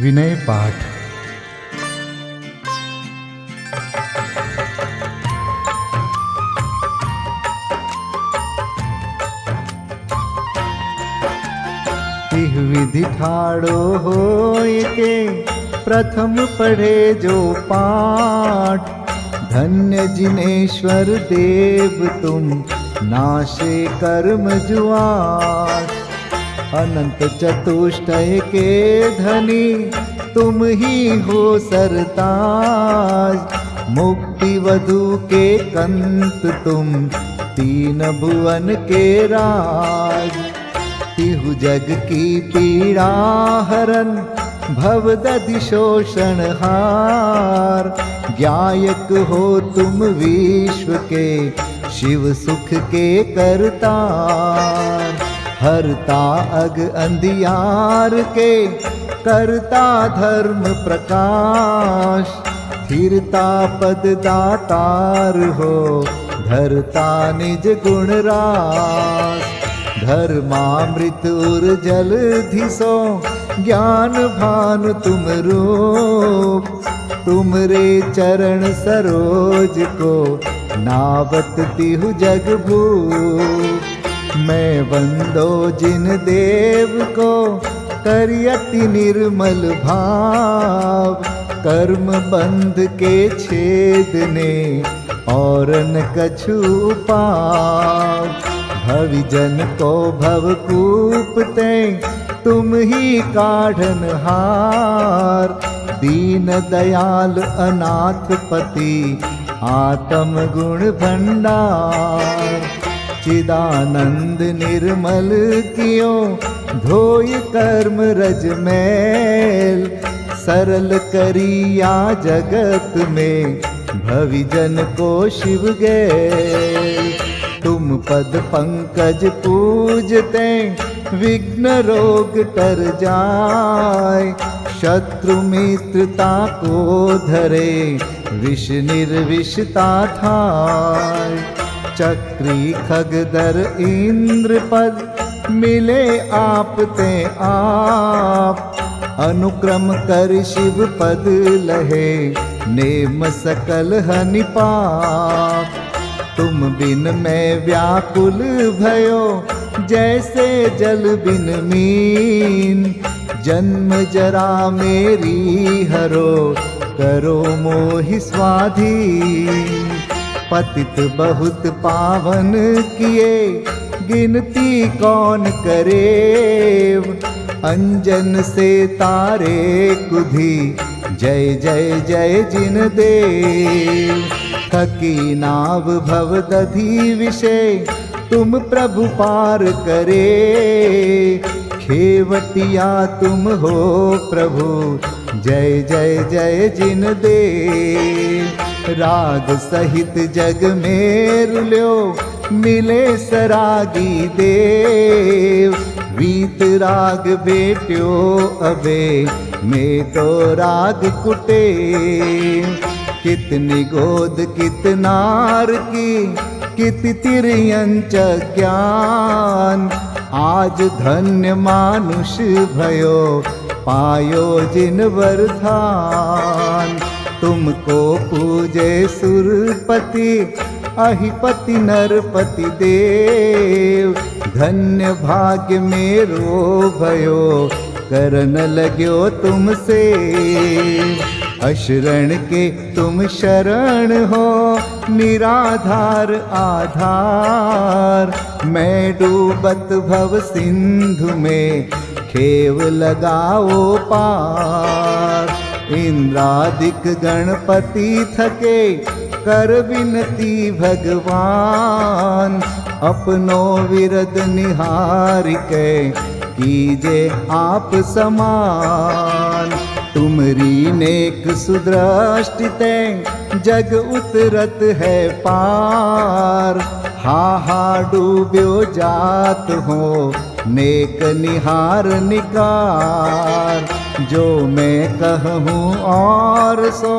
विनय पाठ। तिह विधि ठाड़ो होय के प्रथम पढ़े जो पाठ। धन्य जिनेश्वर देव तुम नाशे कर्म जुआट। अनंत चतुष्टय के धनी तुम ही हो सरताज। मुक्ति वधु के कंत तुम तीन भुवन के राज। तिहु जग की पीड़ा हरन भवदधि शोषण हार। ज्ञायक हो तुम विश्व के शिव सुख के करतार। हरता अग अंधियार के करता धर्म प्रकाश। स्थिरता पद दातार हो धरता निज गुण रास। धर्मामृत उर जल धिसो ज्ञान भानु तुम रूप। तुमरे चरण सरोज को नावत तिहु जग भूप। मैं वंदो जिन देव को करियति निर्मल भाव। कर्म बंध के छेदने और न कछु पाव। भविजन को भवकूपते तुम ही काढ़न हार। दीन दयाल अनाथ पति आत्म गुण भंडार। चिदानंद निर्मल कियो धोय कर्म रज मैल। सरल करिया जगत में भविजन को शिव गैल। तुम पद पंकज पूजते विघ्न रोग तर जाय। शत्रु मित्रता को धरे विष निर्विषता थाय। चक्री खगदर इंद्र पद मिले आप ते आप। अनुक्रम कर शिव पद लहे नेम सकल हनि पाप। तुम बिन मैं व्याकुल भयो जैसे जल बिन मीन। जन्म जरा मेरी हरो करो मोहि स्वाधीन। पतित बहुत पावन किए गिनती कौन करे। अंजन से तारे कुधी जय जय जय जिन देव। थकी नाव भवदधि विषय तुम प्रभु पार करे। खेवटिया तुम हो प्रभु जय जय जय जिन देव। राग सहित जग में रुल्यो मिले सरागी देव। वीत राग बेट्यो अबे में तो राग कुटे। कितनी गोद कितनार की कित तिर्यंच ज्ञान। आज धन्य मानुष भयो पायो जिन वरदान। तुमको पूजे सुरपति अहिपति नरपति देव। धन्य भाग्य मेरो भयो करन लग्यो तुमसे। अशरण के तुम शरण हो निराधार आधार। मैं डूबत भव सिंधु में खेव लगाओ पार। इंद्रादिक गणपति थके कर विनती भगवान। अपनो विरद निहारिके कीजे आप समान। तुमरी नेक सुदृष्टिते जग उतरत है पार। हा डूब्यो जात हो नेक निहार निकार। जो मैं कहूँ और सो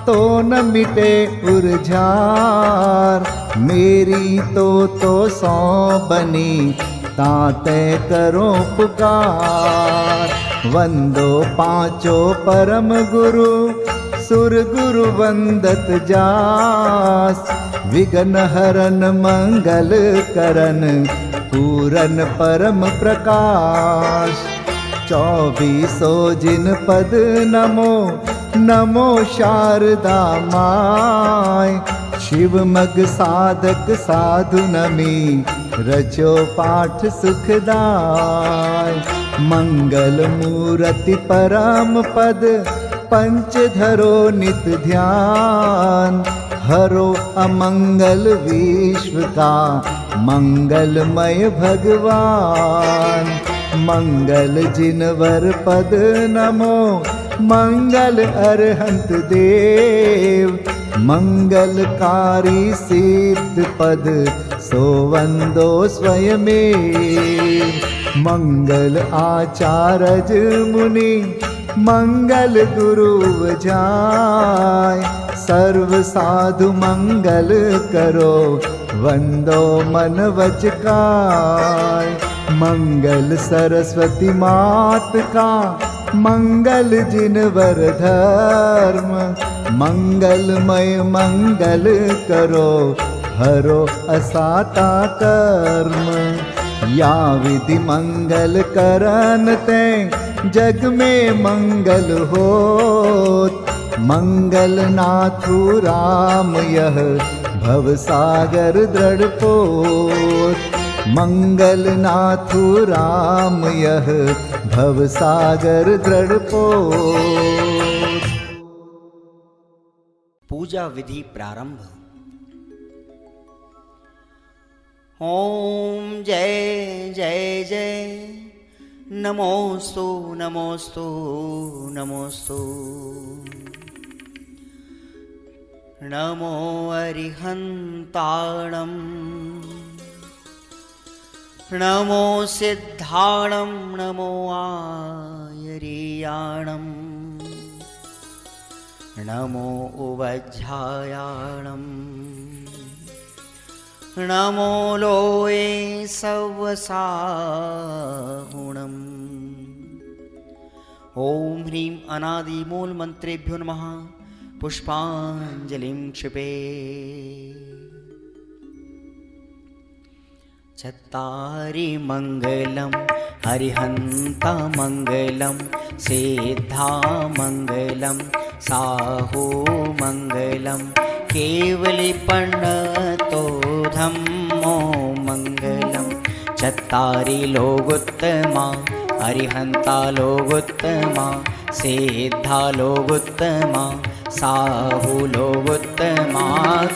तो न मिटे उर्झार। मेरी तो सौ बनी ताते करो पुकार। वंदो पांचों परम गुरु सुर गुरु वंदत जास। विघ्न हरन मंगल करन पूरन परम प्रकाश। 24 जिन पद नमो नमो शारदा माय। शिव मग साधक साधु नमी रचो पाठ सुखदाय। मंगल मूर्ति परम पद पंच धरो नित ध्यान। हरो अमंगल विश्व का मंगलमय भगवान। मंगल जिनवर पद नमो मंगल अरहंत देव। मंगलकारी सिद्ध पद सो वंदो स्वयमेव। मंगल आचार्य मुनि मंगल गुरु जाय। सर्व साधु मंगल करो वंदो मन वच काय। मंगल सरस्वती मात का मंगल जिनवर धर्म। मंगलमय मंगल करो हरो असाता कर्म। या विधि मंगल करन ते जग में मंगल होत। मंगल नाथु राम यह भव सागर दृढ़ पोत। मंगल नाथु राम यह भव सागर दृढ़ पोत। पूजा विधि प्रारंभ। ओम जय जय जय नमोस्तु नमोस्तु नमोस्तु। नमो अरिहन्ताणं नमो सिद्धाणं नमो आयर्याणं नमो उवज्झायाणं नमो लोये सवसाहुणम्। ओम ह्रीं अनादिमूल मंत्रेभ्यो नमः। पुष्पांजलिं क्षिपे। चत्तारि मंगलम हरिहंता मंगलम सिद्धा मंगलम साहू मंगलम केवलीपन्नतो धम्मो मंगलम। चत्तारि लोगोत्तमा हरिहंता लोगोत्तमा सिद्धा लोगोत्तमा साहू लोगोत्तमा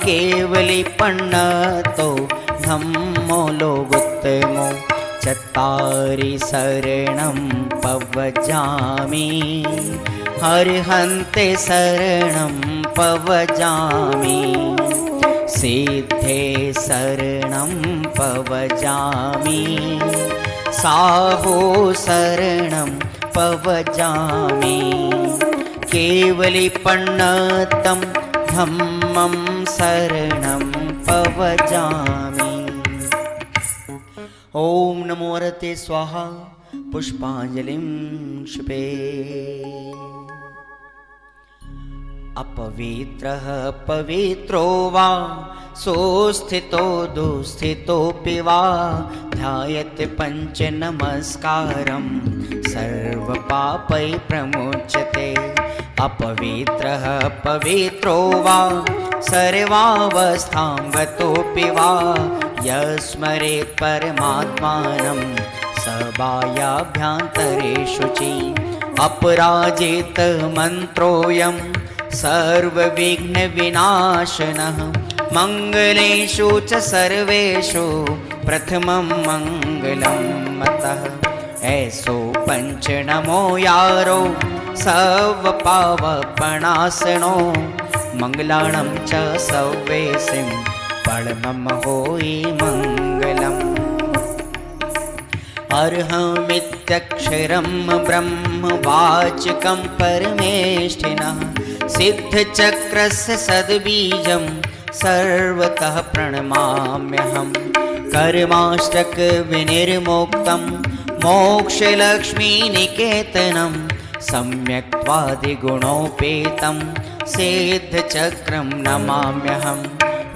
केवलीपन्नतो धम्मो लोगोत्तमो। चत्तारि शरणं पवजामि हरिहन्ते शरणं पवजामि। सिद्धे शरणं पवजामि साहो शरणं पवजामि। केवलीपन्नतं धम्मं शरणं पवजामि। ओम नमो हरते स्वाहा। पुष्पांजलिं क्षिपे। अपवित्रः पवित्रो वा सोस्थितो दुस्थितोऽपि वा ध्यायते पंच नमस्कारं सर्वपापै प्रमुच्यते। अपवित्रः पवित्रो वा सर्वावस्थां गतोऽपि वा यस्मरेत् परमात्मानं स बाह्याभ्यन्तरे शुचि। अपराजित मन्त्रोऽयं सर्वविघ्नविनाशनः मंगलेषु च सर्वेषु प्रथमं मंगलं मतः। ऐसो पंच नमो यारो सर्वपावपणासनो मंगलाणं च सव्वेसिं परमं होई मंगलम्। अर्हमित्यक्षरं ब्रह्म वाचकं परमेष्ठिनः सिद्धचक्रस्य सद्बीजं सर्वतः प्रणमाम्यहम्। कर्माष्टक विनिर्मुक्तं मोक्षलक्ष्मीनिकेतनं सम्यक्त्वादिगुणोपेतं सिद्धचक्रं नमाम्यहं।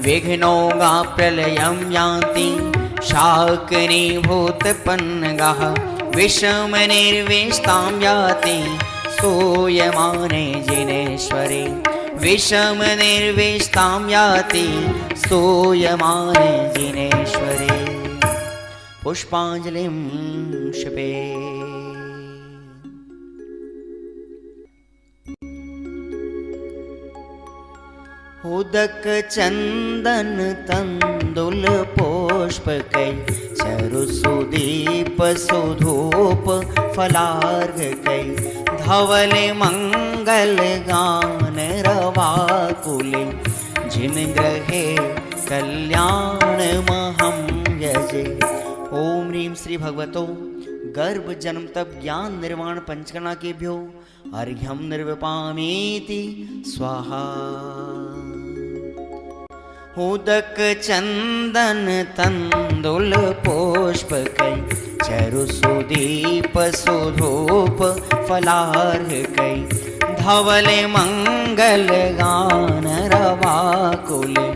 विघ्नौघाप्रलयं यान्ति शाकिनीभूतपन्नगाः, विषमनिर्विष्टां याति स्तूयमाने जिनेश्वरे। विषमनिर्विष्टां याति स्तूयमाने जिनेश्वरे। पुष्पाञ्जलिं क्षिपे। उदक चंदन तंदुल पुष्पकै, चरुसुदीप सुधूप फलार्घकै, धवल मंगल गान रवाकुले, जिन ग्रहे कल्याण महं यजे। ओम ह्रीं श्री भगवतो गर्भ जन्म तप ज्ञान निर्वाण पंचकर्णा केभ्यो अर्घ्यं निर्वपामीति स्वाहा। उदक चंदन तंदुल पुष्पकै, चरुसुदीप सुधूप फलार्घकै, धवल मंगल गान रवाकुले,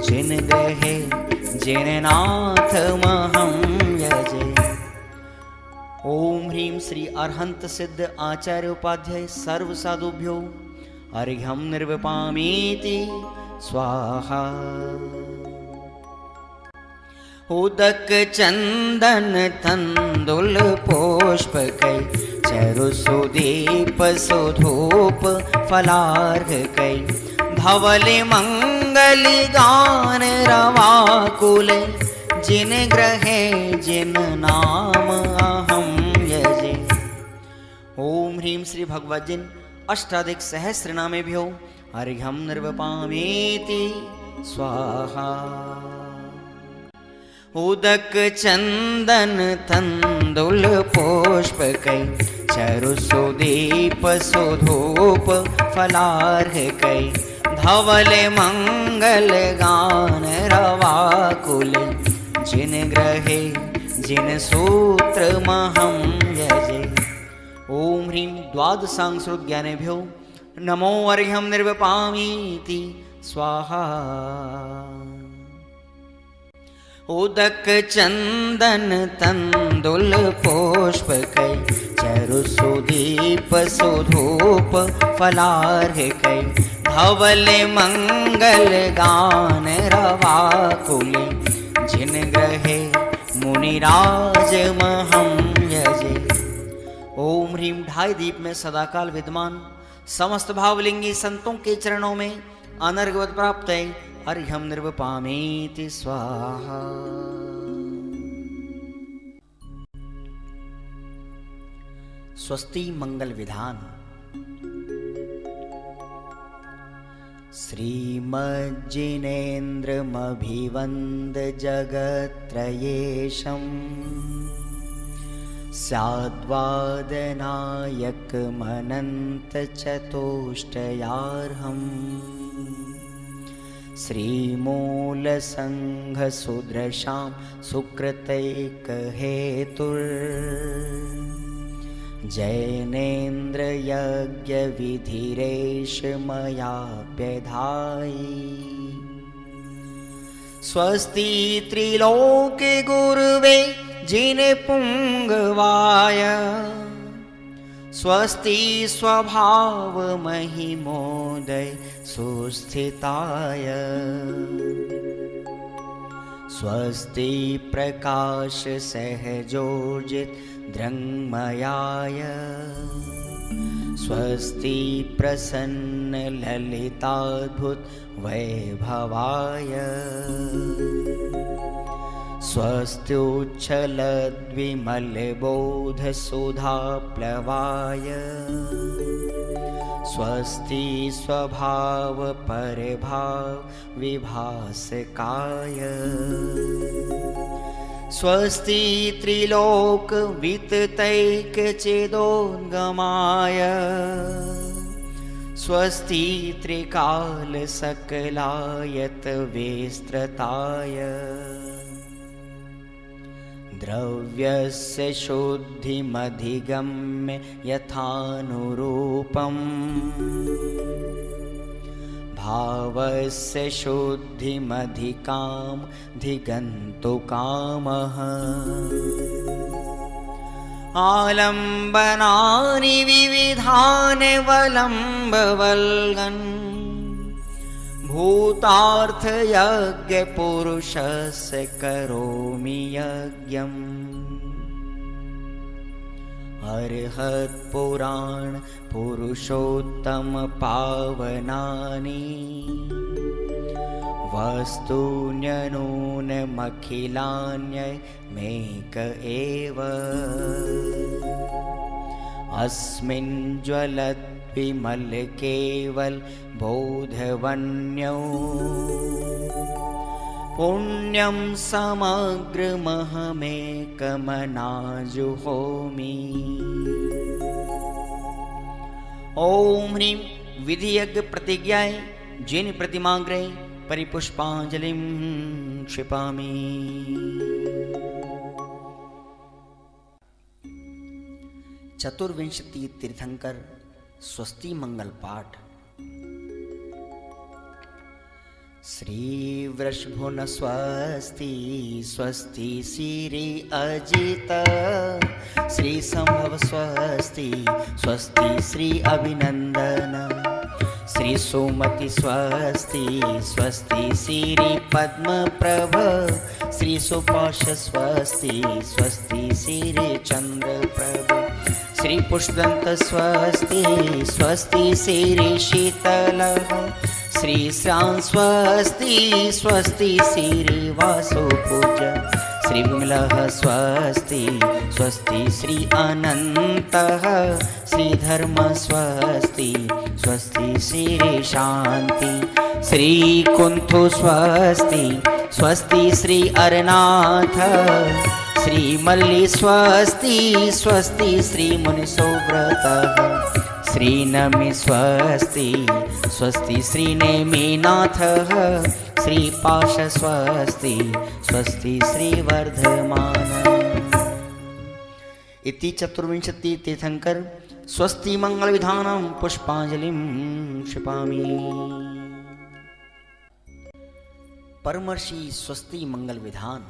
जिन ग्रहे जिन नाथ महं यजे। ओम ह्रीं श्री अरहंत सिद्ध आचार्य उपाध्याय सर्व साधुभ्यो अर्घ्यं निर्वपामीति स्वाहा। उदक चंदन तंदुल पुष्पकै, चरुसुदीप सुधूप फलार्घकै, धवल मंगल गान रवाकुले, जिन ग्रहे जिन नाम अहं यजे। ओम ह्रीं श्री भगवद्जिन अष्टाधिक सहस्रनामेभ्यो अर्घ्यं निर्वपामीति स्वाहा। उदक चंदन तंदुल पुष्पकै, चरुसुदीप सुधूप फलार्घकै, धवल मंगल गान रवाकुले, जिन ग्रहे जिन सूत्र महं यजे। ओम ह्रीं द्वादशांशोद्ज्ञानेभ्यो नमो अर्घ्यं निर्वपामीति स्वाहा। उदक चंदन तंदुल पुष्पकै, चरुसुदीप सुधूप फलार्घकै, धवल मंगल गान रवाकुले, जिन ग्रहे मुनिराज महं यजे। ओम ह्रीं ढाई दीप में सदाकाल विद्यमान समस्त भावलिंगी संतों के चरणों में अनर्घवत प्राप्त है अर्घ्यं निर्वपामीति स्वाहा। स्वस्ति मंगल विधान। श्रीमज्जिनेन्द्रमभिवन्द जगत्त्रयेशम्, स्याद्वादनायकमनन्तचतुष्टयार्हम्, श्रीमूलसङ्घसुदृशां सुकृतैकहेतुर्, जैनेन्द्रयज्ञविधिरेष मयाप्यधायि। स्वस्ति त्रिलोके गुरुवे जिनपुङ्गवाय, स्वस्ति स्वभाव महिमोदय सुस्थिताय, स्वस्ति प्रकाश सहजोजित दृङ्मयाय, स्वस्ति प्रसन्न ललिताद्भुत वैभवाय, स्वस्त्युच्छलद्विमलबोधसुधाप्लवाय, स्वस्ति स्वभाव परभाव विभासकाय, स्वस्ति त्रिलोक विततैकचेदोद्गमाय, स्वस्ति त्रिकाल सकलायत विस्तृताय, द्रव्यस्य शुद्धिमधिगम्य यथानुरूपम् भावस्य शुद्धिमधिकाम् धिगन्तुकामः आलम्बनानि विविधानि वलम्बवल्गन् भूतार्थयज्ञपुरुषस्य करोमि यज्ञम् अर्हत्पुराण पुरुषोत्तम पावनानि वस्तून्यनूनमखिलान्यमेक एव अस्मिन् ज्वलद्विमल केवल बोधवन्यो पुण्यं समग्रमहमेकमनाजुहोमि। ओम ह्रीं विधियज्ञ प्रतिज्ञाय जिन प्रतिमाग्रे परिपुष्पांजलिं क्षिपामि। चतुर्विंशति तीर्थंकर स्वस्ति मंगल पाठ। श्री वृषभुन स्वस्ति स्वस्ति श्री अजित श्री संभव स्वस्ति स्वस्ति श्री अभिनंदन श्री सुमति स्वस्ति स्वस्ति श्री पद्म प्रभ श्री सुपाश स्वस्ति स्वस्ति श्री चंद्र प्रभ श्री पुष्पदंत स्वस्ति स्वस्ति श्री शीतल श्री श्याम स्वस्ति स्वस्ति श्री वासुपूज श्री विमलः स्वस्ति स्वस्ति श्री अनन्तः श्री धर्म स्वस्ति स्वस्ति श्री शांति श्री कुंथु स्वस्ति स्वस्ति श्री अरनाथ श्री मल्ली स्वस्ति स्वस्ति श्री मुनिसोव्रतः श्री नमि स्वस्ति स्वस्ति श्री नेमिनाथः श्री पाश स्वस्ति स्वस्ति श्री वर्धमान। इति चतुर्विंशति तीर्थंकर स्वस्ति मंगल विधानं पुष्पांजलिं क्षिपामि। परमर्षि स्वस्ति मंगल विधान।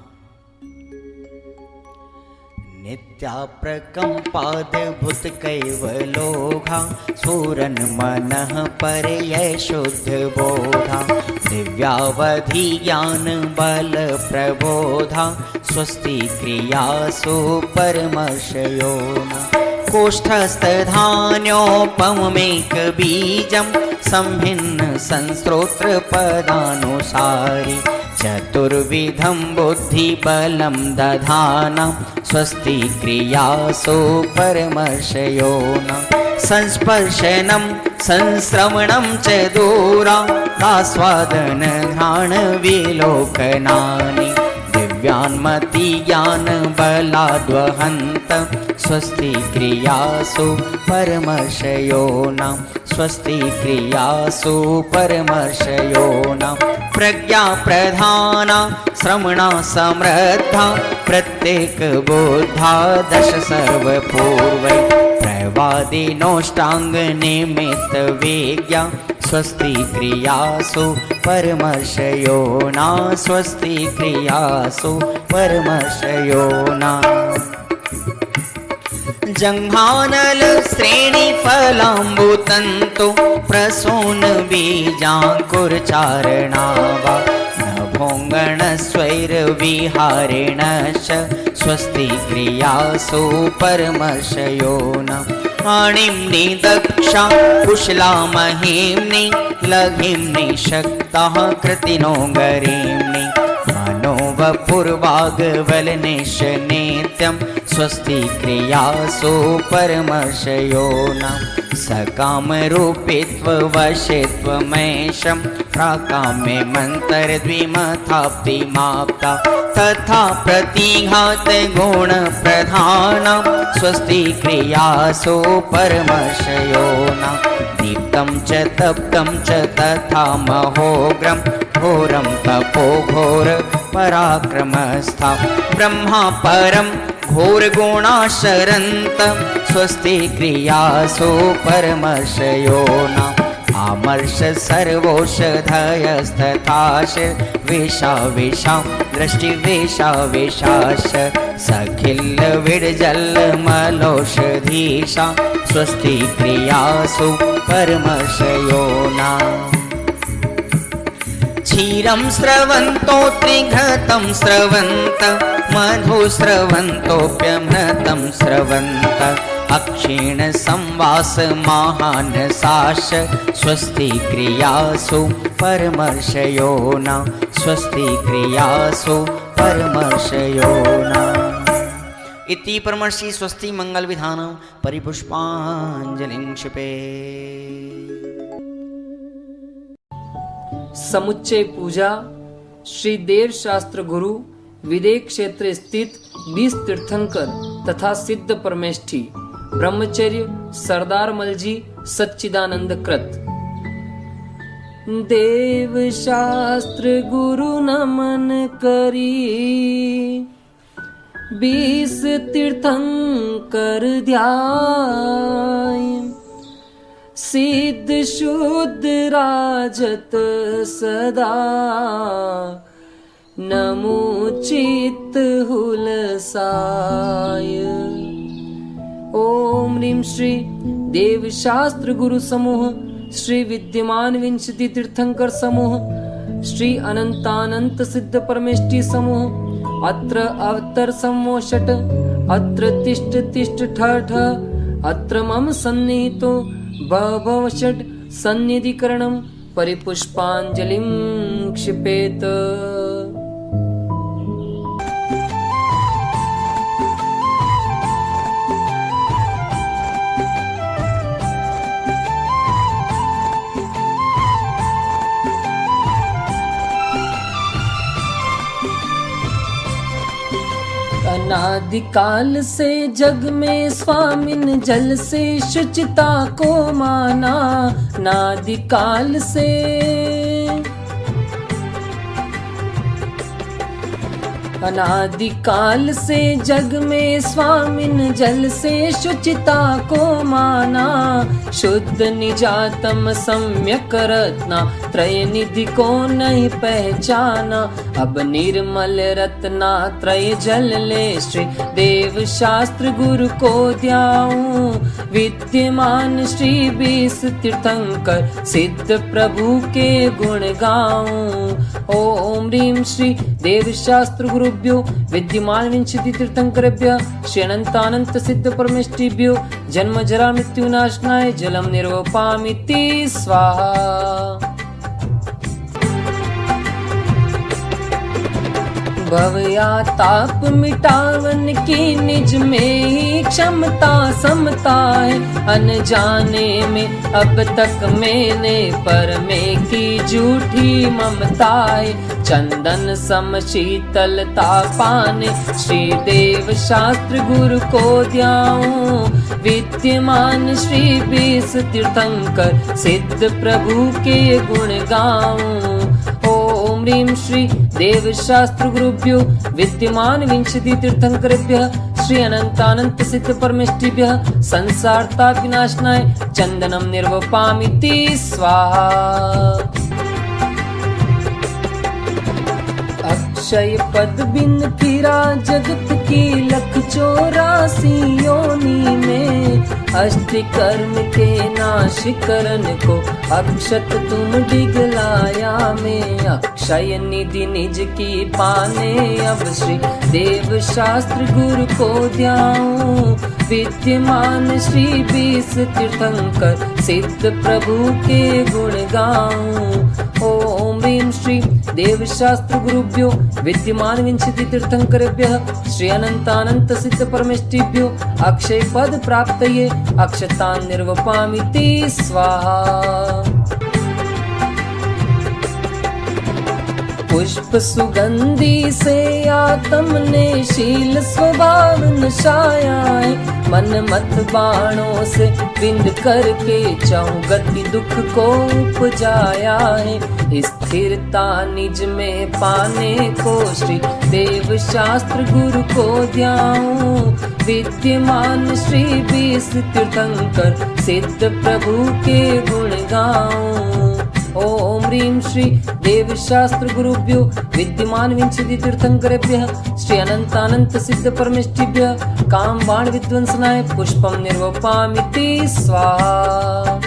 नित्याप्रकम्पाद्भुत कैवलोघा स्फुरन् मनः परयै शुद्ध बोधा दिव्यावधि ज्ञान बल प्रबोधा स्वस्ति क्रियासु परमर्षयोना कोष्ठस्थधान्योपमेक बीजं संभिन्न संस्त्रोत्र पदानुसारि चतुर्विधं बुद्धिबलं दधाना स्वस्ति क्रियासु परमर्षयोना संस्पर्शनं संश्रवणं च दूरादास्वादन घ्राण विलोकनानि दिव्यान्मति ज्ञान बलाद्वहन्त स्वस्ति क्रियासु परमर्षयोना स्वस्ति क्रियासु परमर्षयोना प्रज्ञा प्रधाना श्रमणा समृद्धा प्रत्येक बुद्धा दश सर्वपूर्वै प्रवादिनोष्टांग निमित्त वेज्ञा स्वस्ति क्रियासु परमर्षयोना स्वस्ति क्रियासु परमर्षयोना जंघानल श्रेणी फलाम्बुतंतु प्रसून बीजांकुर चारणावा नभोंगण स्वैर विहारेणश्च स्वस्ति क्रियासु परमर्षयोना आणिम्नि दक्षा कुशला महिम्नि लघिम्नि शक्ताः कृतिनो गरिम्नि मनोवपुर्वाग्वलनिश नित्यं स्वस्ति क्रियासु परमर्षयोना सकामरूपित्ववशित्वमेषं प्राकाम्ये मन्तर्द्विमथाप्तिमाप्ता तथा प्रतिघात गुण प्रधाना स्वस्ति क्रियासु परमर्षयोना दीप्तं च तप्तं च तथा महोग्रं घोरं तपो घोर पराक्रमस्था ब्रह्मा परं घोरगुणाशरन्त स्वस्ति क्रियासु परमर्षयोना आमर्ष सर्वौषधयस्तथाश विषा विषा दृष्टि विषा विषाश सखिल विडजल मलौषधीशा स्वस्ति क्रियासु परमर्षयोना क्षीरं स्रवन्तो त्रिघृतं स्रवन्त मधु स्रवन्तोऽप्यमृतं स्रवन्त अक्षीण संवास महानसाश स्वस्ति क्रियासु परमर्षयोना स्वस्ति क्रियासु परमर्षयोना इति परमर्षि स्वस्ति मंगल विधानं परिपुष्पांजलिं क्षिपे। समुच्चय पूजा श्री देव शास्त्र गुरु विदेह क्षेत्र स्थित 20 तीर्थंकर तथा सिद्ध परमेष्ठी ब्रह्मचर्य सरदार मलजी सच्चिदानंद कृत। देव शास्त्र गुरु नमन करी 20 तीर्थंकर ध्याय सिद्ध शुद्ध राजत सदा नमोचित हुलसाय। ओम ह्रीं श्री देव शास्त्र गुरु समूह श्री विद्यमान विंशति तीर्थंकर समूह श्री अनंतानंत सिद्ध परमेष्ठी समूह अत्र अवतर समोषट अत्र तिष्ठ तिष्ठ ठ ठ अत्र मम सन्निहितो भव षट् सन्निधिकरणं परिपुष्पांजलिं क्षिपेत। अनादिकाल से जग में स्वामिन जल से शुचिता को माना नादिकाल से अनादिकाल से जग में स्वामिन जल से शुचिता को माना शुद्ध निजातम सम्यक रत्ना त्रय निधि को नहीं पहचाना अब निर्मल रत्ना त्रय जल ले श्री देव शास्त्र गुरु को ध्याऊं विद्यमान श्री 20 तीर्थंकर सिद्ध प्रभु के गुण गाऊं। ओम ह्रीं श्री देव शास्त्र गुरुभ्यो विद्यमान विंशति तीर्थंकरेभ्यः श्री अनंतानंत सिद्ध परमेष्ठिभ्यो जन्म जरा मृत्यु नाशनाय जलम निर्वपामिति स्वाहा। भव या ताप मिटावन की निज में ही क्षमता समता है अनजाने में अब तक मैंने पर में की झूठी ममता है चंदन सम शीतलता पाने श्री देव शास्त्र गुरु को ध्याऊं विद्यमान श्री 20 तीर्थंकर सिद्ध प्रभु के गुण गाऊं। ओम ह्रीं श्री देव शास्त्र गुरुभ्यो विद्यमान विंशति तीर्थंकरेभ्यः श्री अनंतानंत सिद्ध परमेष्ठिभ्यः संसार ताप विनाशनाय चंदनम निर्वपामिति स्वाहा। अक्षय पद बिन फिरा जगत की लख 84 योनि में अष्ट कर्म के नाश करन को अक्षत तुम डिगलाया में अक्षय निधि निज की पाने अब श्री देव शास्त्र गुरु को ध्याऊं विद्यमान श्री 20 तीर्थंकर सिद्ध प्रभु के गुण गाऊं। ओम ह्रीं श्री देव शास्त्र गुरुभ्यो विद्यमान विंशति तीर्थंकरेभ्यः श्री अनंतानंत सिद्ध परमेष्ठिभ्यो अक्षय पद प्राप्तये अक्षतान् निर्वपामिति स्वाहा। पुष्प सुगंधी से आत्म ने शील स्वभाव नशाया है। मन मत बाणों से बिंद करके चाहूं गति दुख को उपजाया है। स्थिरता निज में पाने को श्री देव शास्त्र गुरु को ध्याऊं। विद्यमान श्री 20 तीर्थंकर सिद्ध प्रभु के गुण गाऊं। ओम ह्रीं श्री देव शास्त्र गुरुभ्यो विद्यमान विंशति तीर्थंकरेभ्यः श्री अनंतानंत सिद्ध परमेष्टिभ्यः काम बाण विध्वंसनाय पुष्पम निर्वपामिति स्वाहा।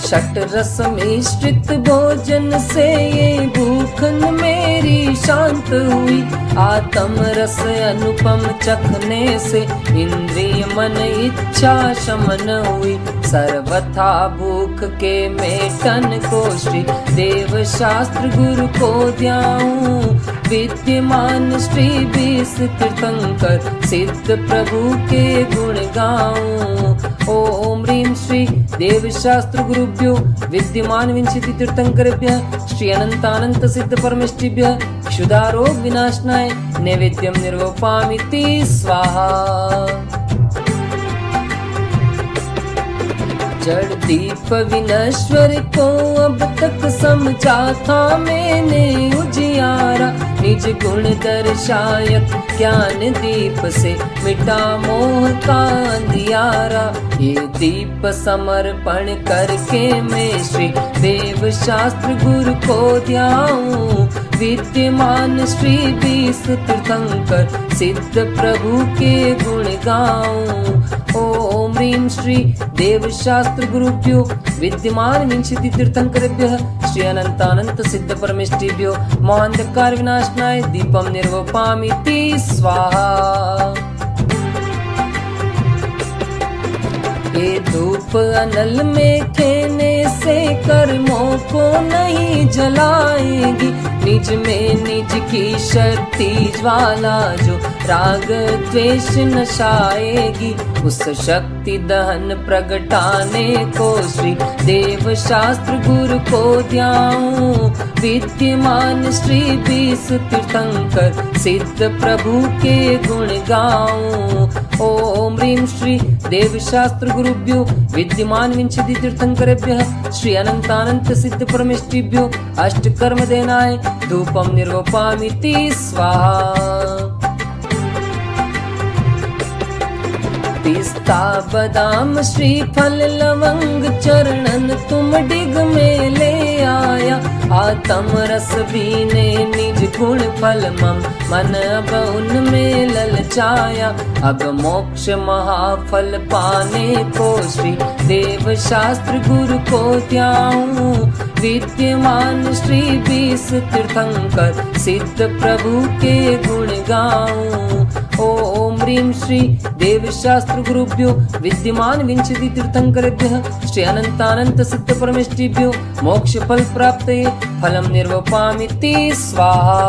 षट रस मिश्रित भोजन से ये भूखन मेरी शांत हुई। आत्म रस अनुपम चखने से इंद्रिय मन इच्छा शमन हुई। सर्वथा भूख के मेटन को श्री देव शास्त्र गुरु को ध्याऊं। विद्यमान श्री 20 तीर्थंकर सिद्ध प्रभु के गुण गाऊं। ओम ह्रीं श्री देव शास्त्र गुरुभ्यो विद्यमान विंशति तीर्थंकरेभ्यः श्री अनंतानंत सिद्ध परमेष्टिभ्यः क्षुधारोग विनाशनाय नैवेद्यम निर्वपामिति स्वाहा। जड़ दीप विनश्वर को अब तक समझा था मैंने उजियारा। निज गुण दर्शायक ज्ञान दीप से मिटा मोह का अंधियारा। ये दीप समर्पण करके मैं श्री देव शास्त्र गुरु को ध्याऊं। विद्यमान श्री 20 तीर्थंकर सिद्ध प्रभु के गुण गाऊं। ओम ह्रीं श्री देव शास्त्र गुरुभ्यो विद्यमान विंशति तीर्थंकरेभ्यः श्री अनंतानंत सिद्ध परमेष्टिभ्यो मोहांधकार विनाशनाय दीपम निर्वपामिति स्वाहा। ये धूप अनल में खेने से कर्मों को नहीं जलाएगी। निज में निज की शक्ति ज्वाला जो राग द्वेष नशाएगी। उस शक्ति दहन प्रगटाने को श्री देव शास्त्र गुरु को ध्याऊं। विद्यमान श्री 20 तीर्थंकर सिद्ध प्रभु के गुण गाऊं। ओम ह्रीं श्री देव शास्त्र गुरुभ्यो विद्यमान विंशति तीर्थंकरेभ्यः श्री अनंतानंत सिद्ध परमेष्टिभ्यो अष्ट कर्म देनाय धूपम निर्वपामिति स्वाहा। पिस्ता बादाम श्रीफल लवंग चरणन तुम डिग में ले आया। आत्म रस बीने निज गुण फल मम मन अब उनमें ललचाया। अब मोक्ष महाफल पाने को श्री देव शास्त्र गुरु को ध्याऊं। विद्यमान श्री 20 तीर्थंकर सिद्ध प्रभु के गुण गाऊं। ओम ह्रीं श्री देव शास्त्र गुरुभ्यो विद्यमान विंशति तीर्थंकरेभ्यः श्री अनंतानंत सिद्ध परमेष्टिभ्यो मोक्ष फल प्राप्तये फलम निर्वपामिति स्वाहा।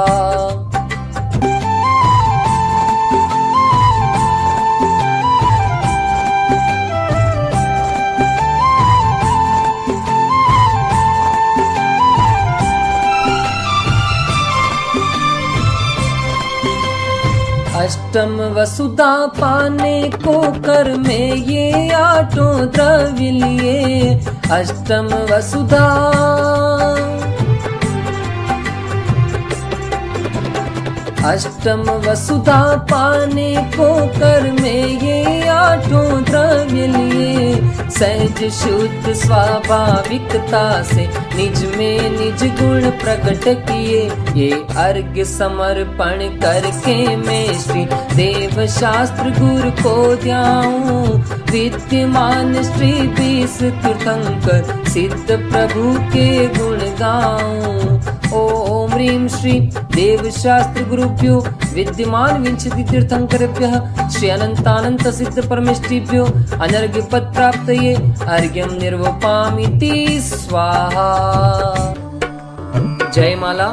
अष्टम वसुधा पाने को कर में ये आठों द्रव्य लिए। अष्टम वसुधा अष्टम वसुधा पाने को कर में ये आठों द्रव्य लिए। सहज शुद्ध स्वाभाविकता से निज में निज गुण प्रकट किए। ये अर्घ्य समर्पण करके मैं श्री देव शास्त्र गुरु को ध्याऊं। विद्यमान श्री 20 तीर्थंकर सिद्ध प्रभु के गुण गाऊं। ओम ह्रीं श्री देव शास्त्र गुरुभ्यो विद्यमान विंशति तीर्थंकरेभ्यः श्री अनंतानंत सिद्ध परमेष्टिभ्यो अनर्घ्य पद प्राप्तये अर्घ्यम निर्वपामिति स्वाहा। जय माला।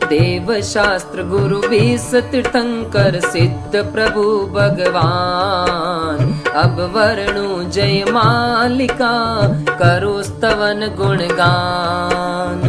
देव शास्त्र गुरु 20 तीर्थंकर सिद्ध प्रभु भगवान। अब वर्णु जय मालिका करो स्तवन गुणगान।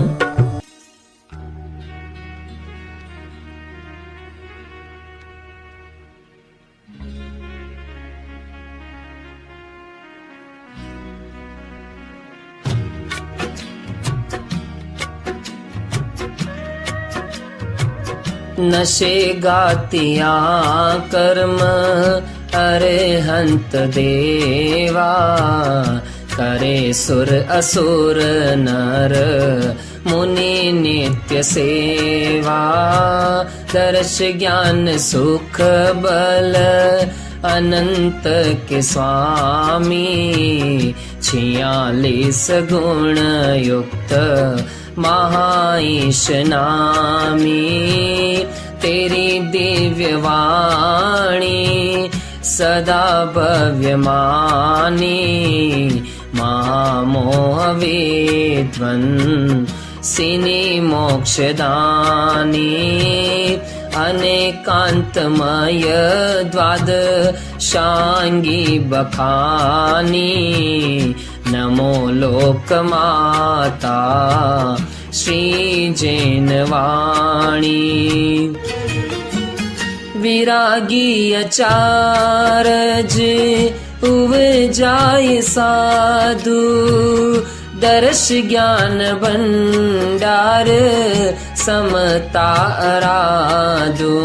नशे गातिया कर्म अरहंत देवा, करे सुर असुर नर मुनि नित्य सेवा। दर्श ज्ञान सुख बल अनंत के स्वामी, 46 गुण युक्त महाईश नामी। तेरी दिव्य वाणी सदा भव्य मानी, महामोह विध्वंसिनी मोक्षदानी। अनेकांतमय द्वादशांगी बखानी, नमो लोकमाता श्री जैनवाणी। विरागी अचारज उपजाय साधु, दर्श ज्ञान भंडार समता अराधु।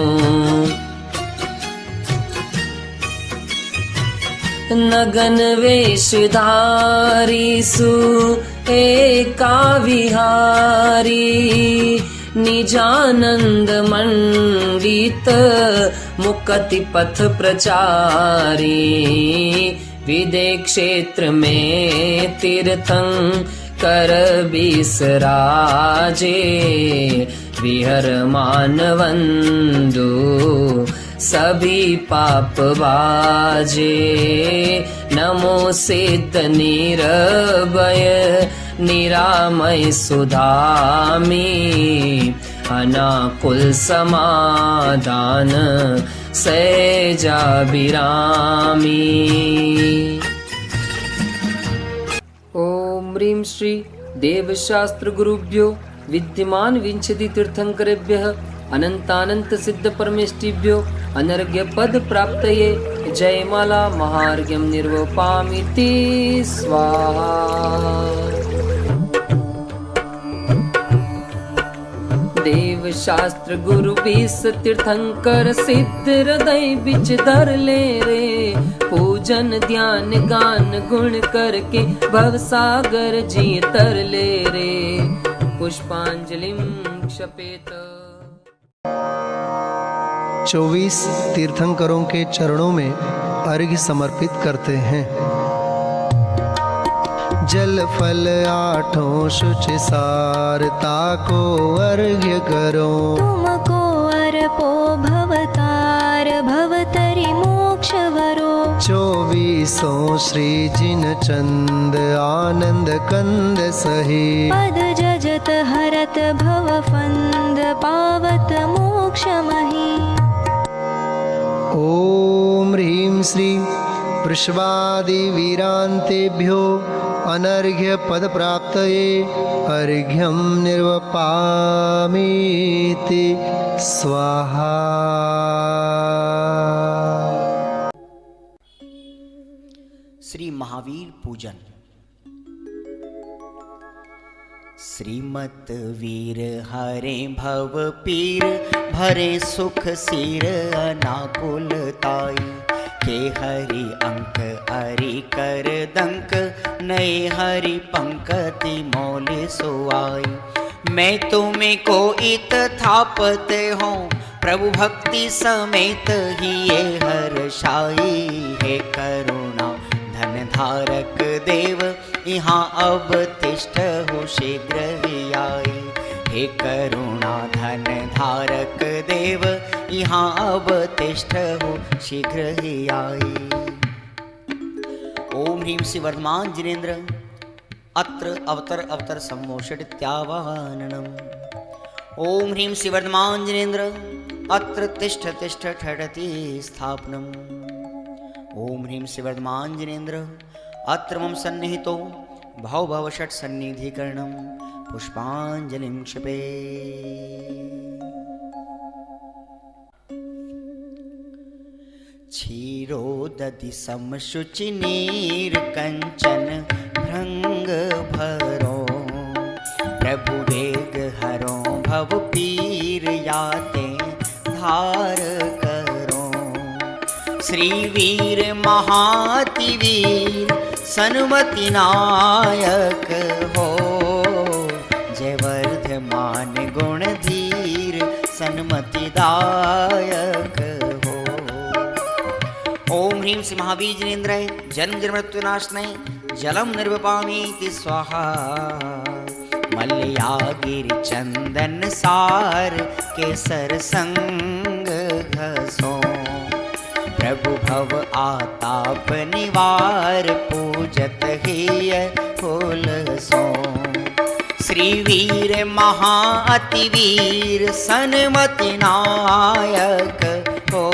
नगन वेशधारी सु एका विहारी, निजानंद मंडित मुक्ति पथ प्रचारी। विदेह क्षेत्र में तीर्थंकर बिसराजे, विहर मानवंदु सभी पाप बाजे। नमो सिद्ध निरभय निरामय सुधामी, अनाकुल समाधान सहजाभिरामी। ओम ह्रीं श्री देवशास्त्र गुरुभ्यो विद्यमान विंशति तीर्थंकरेभ्यः अनंतानंत सिद्ध परमेष्टिभ्यो अनर्घ्य पद प्राप्तये जयमाला महार्घ्यं निर्वपामिति स्वाहा। देव शास्त्र गुरु 20 तीर्थंकर सिद्ध हृदय बिच धर ले रे। पूजन ध्यान गान गुण करके भव सागर जी तर ले रे। पुष्पांजलिं क्षपेत। 24 तीर्थंकरों के चरणों में अर्घ्य समर्पित करते हैं। जल फल आठों शुचि सारता को अर्घ्य करो। तुमको अर्पो भवतार भवतरि मोक्ष वरो। 24 श्री जिन चंद आनंद कंद सही। पद जजत हरत भव फंद पावत मोक्ष मही। ओम ह्रीं श्री वृषभादि वीरांतेभ्यो अनर्घ्य पद प्राप्तये अर्घ्यं निर्वपामीति स्वाहा। श्री महावीर पूजन। श्रीमत वीर हरे भव पीर, भरे सुख सिर अनाकुलताई। के हरि अंक हरि कर दंक, नए हरि पंकति मौले सोआई। मैं तुम्हें को इत थापते हूँ, प्रभु भक्ति समेत ही ये हर्षाई। हे करुणा धन धारक देव, यहाँ अब तिष्ठ हो शीघ्र ही आई। हे करुणा धन धारक देव, यहाँ अब तिष्ठ हो शीघ्र ही आई। ओम ह्रीं श्री वर्धमान जिनेन्द्र अत्र अवतर अवतर सम्मोषित्यावाहनम्। ओम ह्रीं श्रीवर्धमाञ्जनेन्द्र अत्र तिष्ठ तिष्ठ ठठति स्थापनम्। ओम ह्रीं श्रीवर्धमाञ्जनेन्द्र अत्र मम सन्निहितो भव भव षट् सन्निधिकरणं पुष्पाञ्जलिं क्षिपे। क्षीरोदधि समशुचि नीर कंचन भृंग भरो, प्रभु वेग हरो भव पीर याते धार करो। श्री वीर महाति वीर सन्मति नायक हो, जय वर्धमान गुण धीर सन्मति दायक हो। ओम ह्रीं श्री महाबीजनेन्द्राय जन्म जन्म मृत्यु नाशनाय जलम निर्वपामीति स्वाहा। मल्लयागिरि चंदन सार केसर संग घसो, प्रभु भव आताप निवार पूजत हिय फूल सो। श्री वीर महाअति वीर सन्मति नायक हो,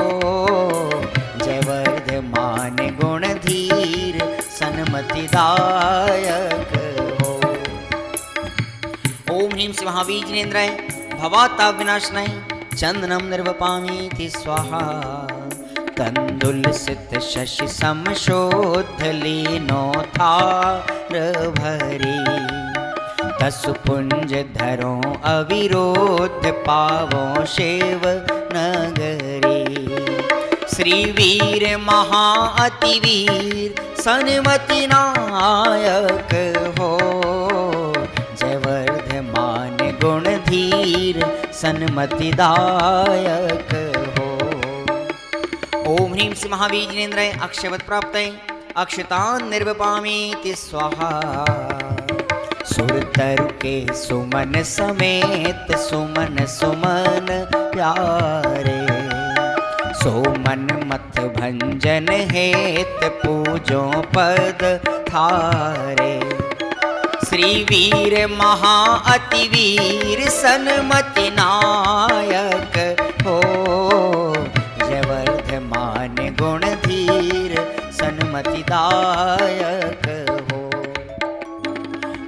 जय वर्धमान गुण धीर सन्मति दायक हो। ओम ह्रीं श्री महाबीजनेन्द्राय भवाताप विनाशनाय चंदनम निर्वपामीति स्वाहा। तंदुलसित शशि समशोध लीनो थार भरी, तसु पुंज धरो अविरोध पावो शिव नगरी। श्री वीर महाअति वीर सन्मति नायक हो, जय वर्धमान गुण धीर सन्मति दायक हो। ओम ह्रीं श्री महाबीजनेन्द्राय अक्षयवत् प्राप्तये अक्षतान् निर्वपामीति स्वाहा। सुरतरु के सुमन समेत सुमन सुमन प्यारे, सोमन मत भंजन हेत पूजो पद थारे। श्री वीर महाअति वीर सन्मति नायक हो, जय वर्धमान गुण धीर सन्मति दायक हो।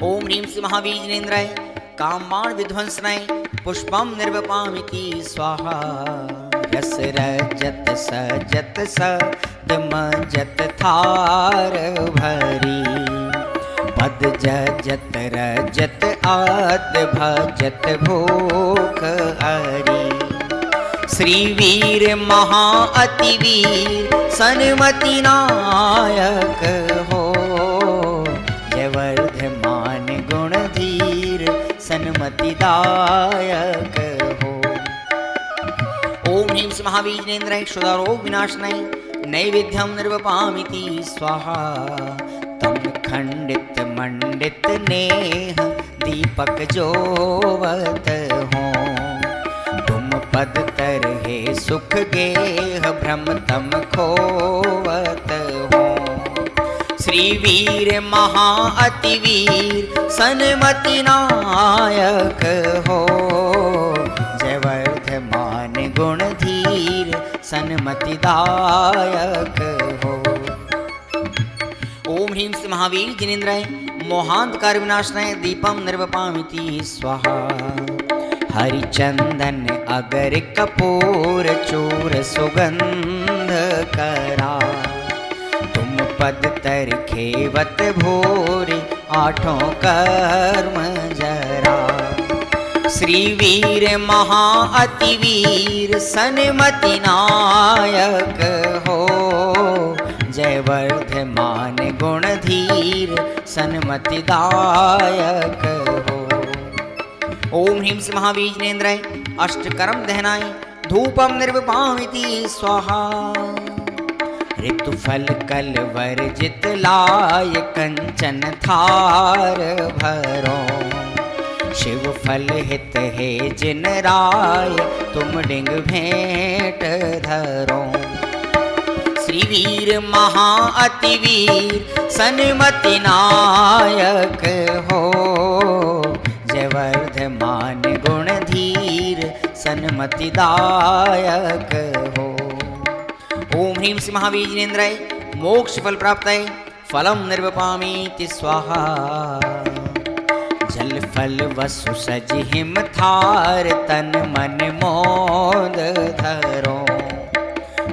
ओम ह्रीं श्री महाबीजनेन्द्राय कामबाण विध्वंसनाय पुष्पम निर्वपामीति स्वाहा। रस रजत सजत सदमजत थार भरी, पद जजत रजत आद भजत भूख हरी। श्री वीर महाअति वीर सन्मति नायक हो, जय वर्धमान गुण धीर सन्मति दायक हो। ओम ह्रीं श्री महाबीजनेन्द्राय क्षुधारोग विनाशनाय नैवेद्यम निर्वपामीति स्वाहा। तम खंडित मंडित नेह दीपक जोवत हो, तुम पद तरहे सुख गेह भ्रम तम खोवत हो। श्री वीर महाअति वीर सन्मति नायक हो, जय वर्धमान गुण धीर सन्मति दायक हो। ओम ह्रीं श्री महाबीजनेन्द्राय मोहांधकार विनाशनाय दीपम निर्वपामीति स्वाहा। हरिचंदन अगर कपूर चूर सुगंध करा, तुम पद तर खेवत भोरे आठों कर्म जरा। श्री वीर महाअति वीर सन्मति नायक हो, जय वर्धमान गुण धीर सन्मति दायक हो। ओम ह्रीं श्री महाबीजनेन्द्राय अष्टकर्म दहनाय धूपम निर्वपामीति स्वाहा। ऋतुफल कल वर्जित लाय कंचन थार भरो, शिव फल हित है जिन राय तुम डिंग भेंट धरो। श्री वीर महाअति वीर सन्मति नायक हो, जय वर्धमान गुण धीर सन्मतिदायक हो। ओम ह्रीं श्री महावीर जिनेन्द्राय मोक्ष फल प्राप्तये फलम निर्वपामीति स्वाहा। जल फल वसु सज हिम थार तन मन मोद धरो।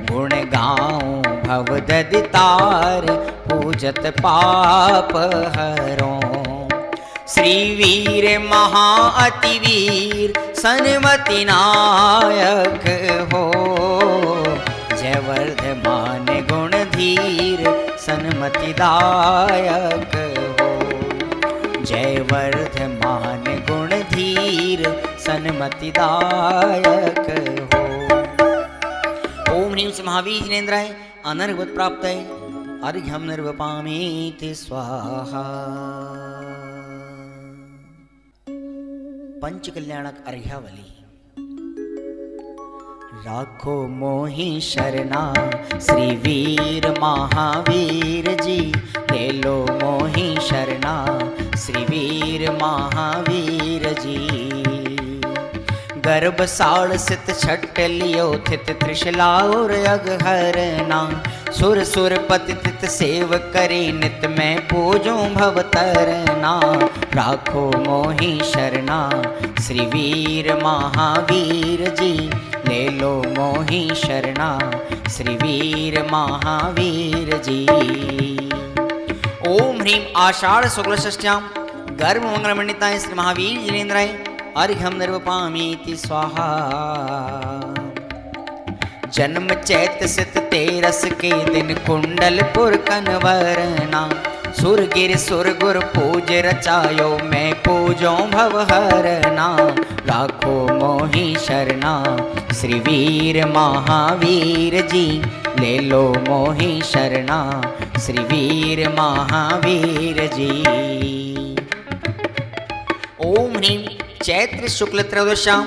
गुण गाऊं भव ददितार पूजत पाप हरो। श्री वीर महा अति वीर सन्मति नायक हो। जय वर्धमान गुण धीर सन्मतिदायक हो। जय वर्धमान गुण धीर सन्मतिदायक हो। ओम ह्रीं श्री महावीर जिनेन्द्राय अनर्गत प्राप्तये अर्घ्यं निर्वपामीति स्वाहा। पंचकल्याणक अर्घ्यावली। राखो मोहि शरणा श्री वीर महावीर जी। ले लो मोहि शरणा श्री वीर महावीर जी। गर्भ साड़ सित छट लियो थित त्रिशला और अगहरना। सुर सुर पति तित सेव करे नित मैं पूजूं भव तरना। राखो मोहि शरणा श्री वीर महावीर जी। ले लो मोहि शरणा श्री वीर महावीर जी। ओम ह्रीं आषाढ़ शुक्ल षष्ठ्यां गर्भ मंगलमंडिताय श्री महावीर जिनेन्द्राय अर्घ्यं निर्वपामीति स्वाहा। जन्म चैत सित तेरस के दिन कुंडलपुर कनवरना। सुरगिर सुरगुर पूज रचायो मैं पूजों भवहरना। राखो मोहि शरणा श्री वीर महावीर जी। ले लो मोहि शरणा श्री वीर महावीर जी। ओम ह्रीं चैत्र शुक्ल त्रयोदश्यां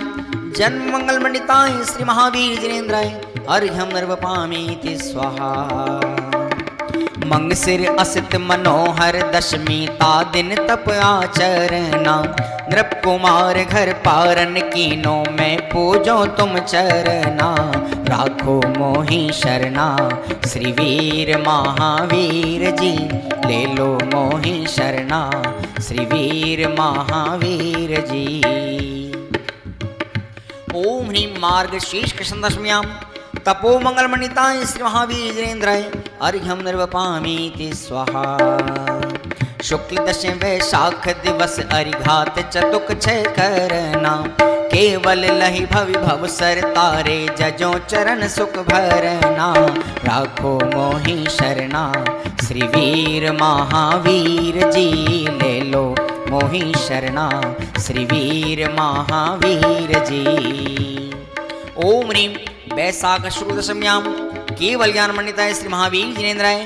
जन्म मंगल मंडिताय श्री महावीर जिनेन्द्राय अर्घ्यं निर्वपामीति स्वाहा। मंगसिर असित मनोहर दशमी ता दिन तप आचरना। नृप कुमार घर पारन कीनो मैं पूजो तुम चरना। राखो मोहि शरणा श्री वीर महावीर जी। ले लो मोहि शरणा श्री वीर महावीर जी। ओम ह्रीं मार्गशीर्ष कृष्ण दशम्यां तपो मंगलमंडिताय श्री महावीर जिनेन्द्राय अर्घ्यं निर्वपामीति स्वाहा। शुक्ल दशम वैशाख दिवस अरिघात चतुक छय करना। केवल लहि भवि भव सर तारे जजो चरण सुख भरना। राखो मोहि शरणा श्री वीर महावीर जी। ले लो मोहि शरणा श्री वीर महावीर जी। ओम ह्रीं वैशाख शुक्ल दशम्यां केवल ज्ञान मंडिताय श्री महावीर जिनेन्द्राय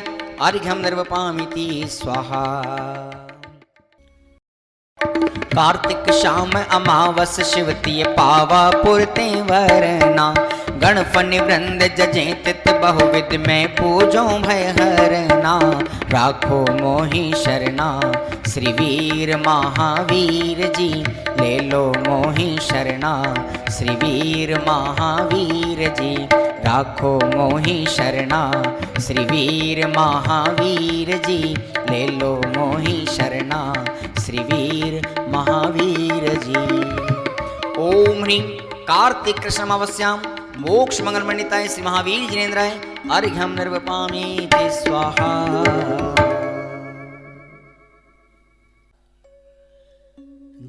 अर्घ्यं निर्वपामीति स्वाहा। कार्तिक शाम अमावस शिवतीय पावा पुरते वरना। गणफनि वृंद जजे तित बहुविध में पूजो भय हरना। राखो मोहि शरणा श्री वीर महावीर जी। ले लो मोहि शरणा श्री वीर महावीर जी। राखो मोहि शरणा श्री वीर महावीर जी। ले लो मोहि शरणा श्री वीर महावीर जी। ओम ह्रीं कार्तिक कृष्ण अमावस्यां मोक्ष मंगल मंडिताय श्री महावीर जिनेन्द्राय अर्घ्यं निर्वपामीति स्वाहा।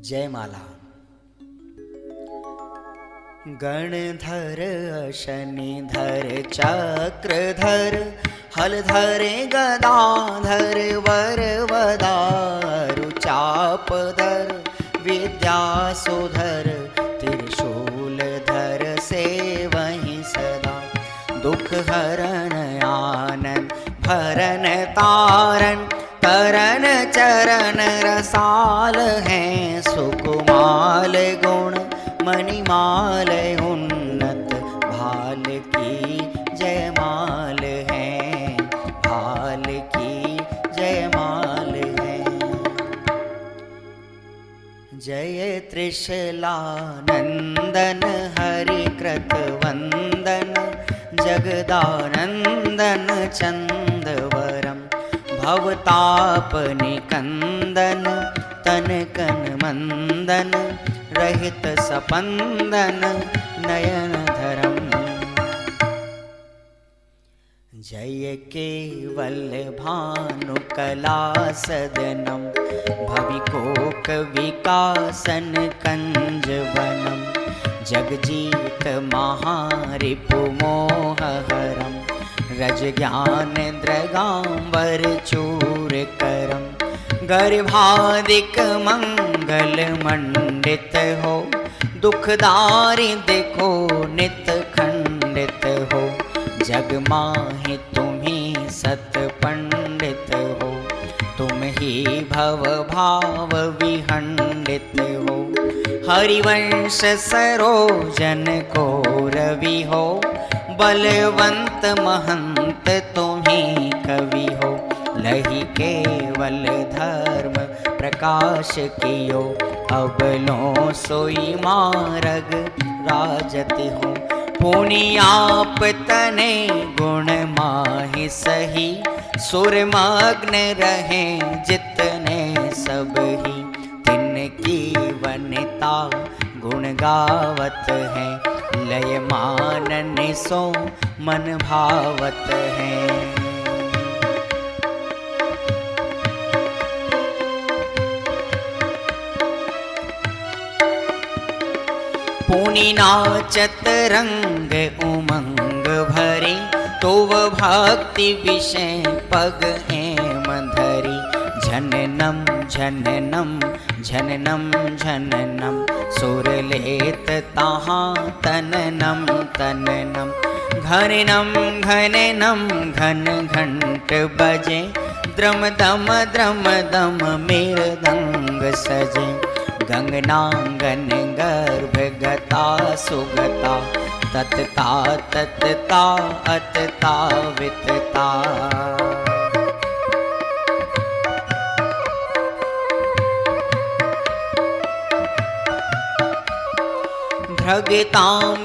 जय माला। गणधर शनिधर चक्रधर हलधरे गदाधर वरवदारु चापधर विद्यासुधर त्रिशूलधर सेवहि सदा। दुख हरण आनंद भरन तारन करन चरण रसाल हैं सुकुमाल गुण मणिमाल उन्नत भाल की जयमाल है। भाल की जयमाल है। जय त्रिशलानंदन हरिकृत वंदन जगदानंदन चंदवरम भवतापनिकंदन तनकन मंदन रहित सपंदन नयनधरम। जय केवल भानुकला सदनम भविकोक विकासन कंजवनम जगजीत महारिपुमोहहरम रज ज्ञान द्रगांबर चूरकरम गर्भादिक मंगल मंडित हो दुखदारी देखो नित खंडित हो जग माहि तुम्ही सत पंडित हो तुम ही भव भाव विहंडित हो हरिवंश सरोजन को रवि हो बलवंत महंत तुम्ही कवि हो लही केवल धर्म प्रकाश कियो अबलो सोई मार्ग राजति हो पुनियाप तने गुण माहि सही सुरमग्न रहे जितने सब ही तिनकी वनिता गुण गावत है लय मानन सो मन भावत है। पुनि नाचत रंग उमंग भरे तो वह भक्ति विषय पग एम धरी झननम झननम झननम झननम सुर लेत ताहाँ तननम तननम घननम घननम घन घंट बजे द्रम दम मृदंग सजे गंगनांगन गर्भ गता सुगता ततता ततता अतता वितता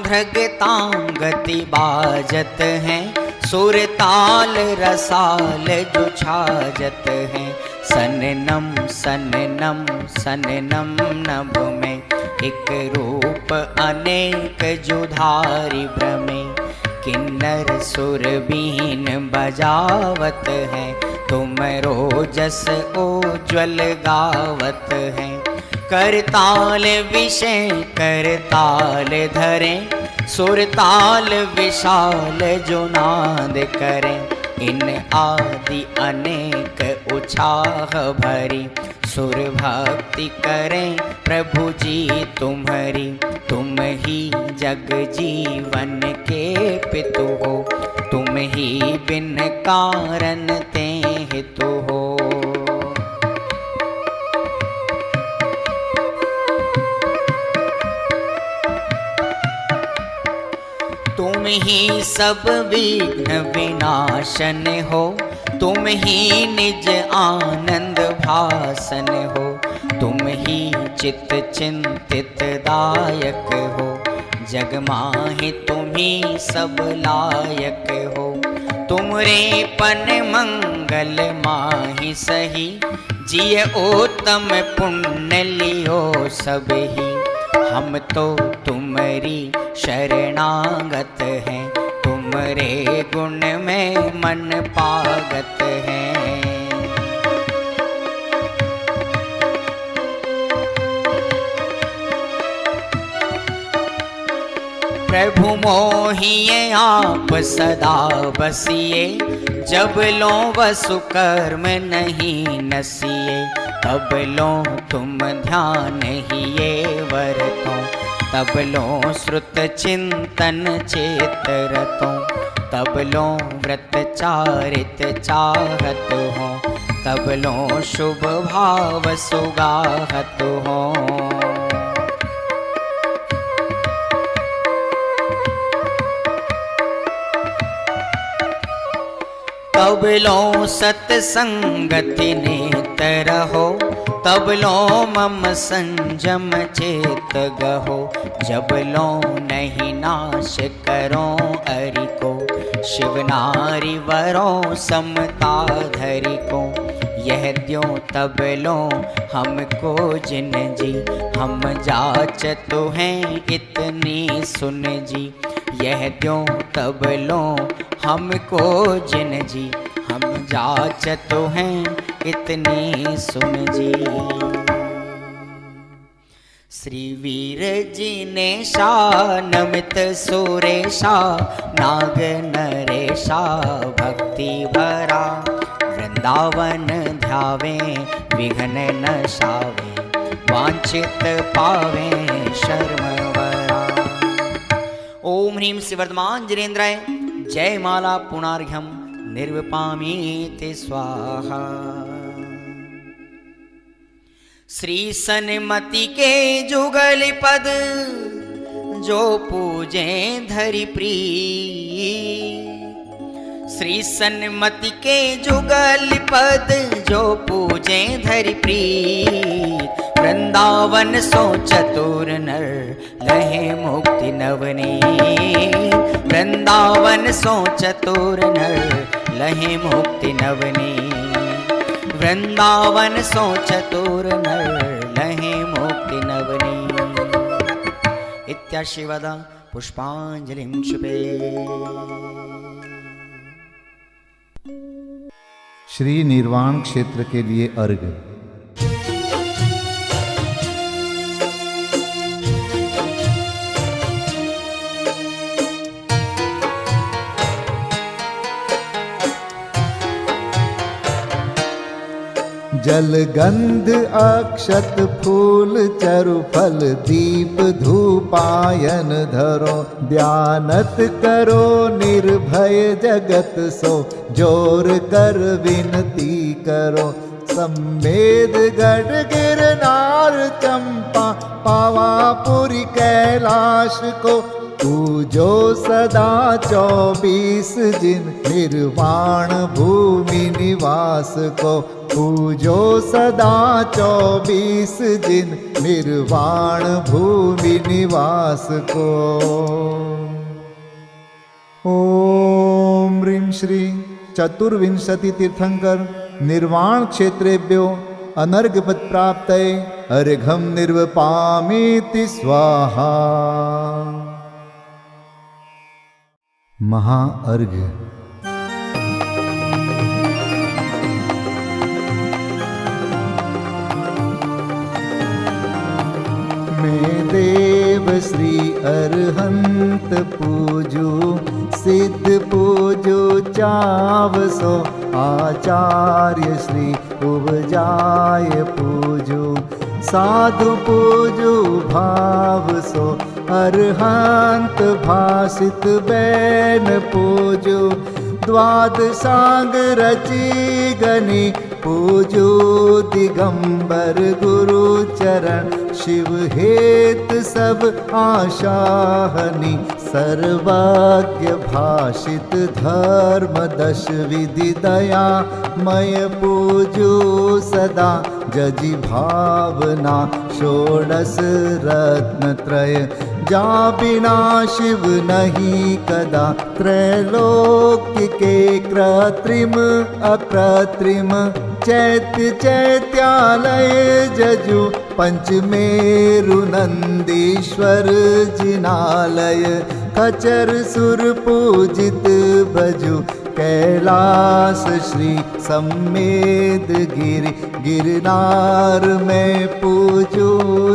भ्रगतां गति बाजत हैं सुर ताल रसाल जो छाजत हैं सननम सननम सननम नभ में एक रूप अनेक जुधारी भ्रमे किन्नर सुर बीन बजावत है तुम रोजस उज्ज्वल गावत है करताल विषय करताल धरे सुरताल विशाल जो नाद करें इन आदि अनेक उछाह भरी सुर भक्ति करें प्रभु जी तुम्हारी तुम ही जग जीवन के पितु हो तुम ही बिन कारण ते हितु हो। तुम ही सब विघ्न विनाशन हो तुम ही निज आनंद भासन हो तुम ही चित्त चिंतित दायक हो जग माहि तुम ही सब लायक हो तुमरे पन मंगल माहि सही जिय उत्तम पुण्य लियो सब ही हम तो तुम्हारी शरणागत हैं तुमरे गुण में मन पागत हैं। प्रभु मोहिए आप सदा बसिए जब लो वसु कर्म नहीं नसिए तब लो तुम ध्यान ही ये वरतो तब लो श्रुत चिंतन चेत रतो तब लो व्रत चारित चाहत हो तब लो शुभ भाव सुगाहत हो। तब लो सत्संगति नेत रहो तब लो मम संजम चेत गहो, जब लो नहीं नाश करो अरि को। शिव नारी वरों समता धरि को, यह द्यो तब लो हमको जिन जी। हम जाचत हैं इतनी सुन जी, यह द्यो तब लो हमको जिन जी। हम जाचत हैं इतनी सुन जी। श्री वीर जी ने नमित सुरेशा, नाग नरेशा भक्ति भरा। वृंदावन ध्यावे विघ्न नशावे, वांछित पावे शर्म वरा। ओम ह्रीं श्री वर्धमान जिनेन्द्राय जय माला पुनार्घ्यम निर्विपामीति स्वाहा। श्री सन्मति के जुगल पद, जो पूजे धरि प्रीत। श्री सन्मति के जुगल पद, जो पूजे धरि प्रीत। वृंदावन सो चतुर नर, लहे मुक्ति नवनीत। वृंदावन सो चतुर नर, लहे मुक्ति नवनीत। वृंदावन सो चतुर नर, लहे मुक्ति नवनीत। इत्याशिवद पुष्पांजलिं शुभे। श्री निर्वाण क्षेत्र के लिए अर्घ। जल गंध अक्षत फूल चरु फल, दीप धूपायन धरो। ध्यानत करो निर्भय जगत सो, जोर कर विनती करो। सम्मेद गढ़ गिरनार चंपा, पावापुरी कैलाश को। पूजो सदा 24 जिन, निर्वाण भूमि निवास को। पूजो सदा 24 जिन, निर्वाण भूमि निवास को। ओम ह्रीं श्री चतुर्विंशति तीर्थंकर निर्वाण क्षेत्रेभ्यो अनर्घपद प्राप्तये अर्घं निर्वपामीति स्वाहा। महाअर्घ। मैं देव श्री अरहंत पूजू, सिद्ध पूजू चावसो। आचार्य श्री उपजाय पूजू, साधु पूजू भाव सो। अरहंत भासित बैन पूजू, द्वादशांग रची गनी। पूजू दिगंबर गुरु चरण, शिव हेत सब आशाहनी। सर्वज्ञ भाषित धर्म दश विधि दया मय। पूजू सदा जजी भावना, षोडश रत्न त्रय। जा बिना शिव नहीं कदा, त्रैलोक्य के कृत्रिम अकृत्रिम। चैत्य चैत्यालय जजु, पंचमेरु नंदीश्वर जिनालय। खचर सुर पूजित भजु, कैलास श्री सम्मेद गिरि। गिरनार में पूजू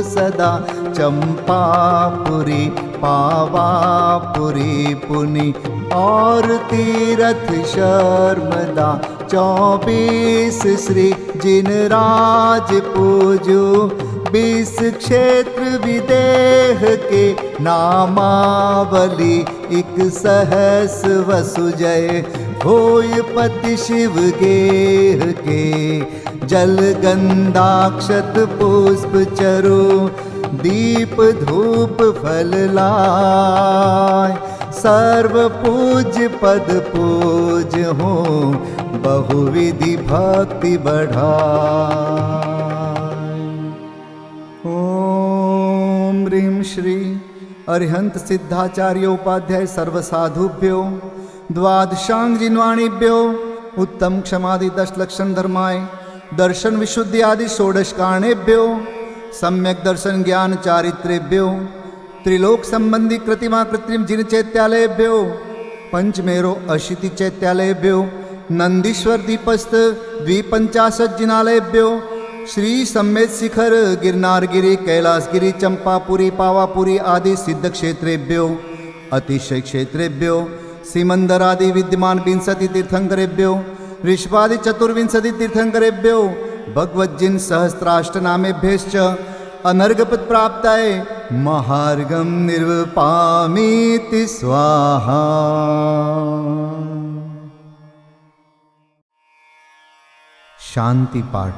सदा, चंपापुरी पावापुरी पुनि। और तीरथ शर्मदा 24 श्री जिनराज पूजू। 20 क्षेत्र विदेह के नामावली। 1 सहस वसुजय होय पति शिव गेह के। जल गंधाक्षत पुष्प चरु, दीप धूप फल लाय। सर्व पूज्य पद पूज हो, बहुविधि भक्ति बढ़ाय। श्री अरिहंत सिद्धाचार्य उपाध्याय सर्वसाधुभ्यो द्वादशांग जिन्वाणीभ्यो उत्तम क्षमादि 10 लक्षण धर्माय दर्शन विशुद्धि आदि षोडश कारणेभ्यो सम्यक दर्शन ज्ञान चारित्रेभ्यो त्रिलोक संबंधी कृतिमा कृत्रिम जिन चैत्यालयेभ्यो पंचमेरो अशीति चैत्यालयेभ्यो नंदीश्वर दीपस्थ 250 जिनालयेभ्यो श्री सम्मेत शिखर गिरनारगिरी कैलासगिरी चंपापुरी पावापुरी आदि सिद्ध क्षेत्रेभ्यो अतिशय क्षेत्रेभ्यो सीमंदर आदि विद्यमान 20 तीर्थंकरेभ्यो ऋषभादि 24 तीर्थंकरेभ्यो भगवज्जिन सहस्राष्टनामेभ्यश्च अनर्घपद प्राप्ताय महार्गम निर्वपामीति स्वाहा। शांति पाठ।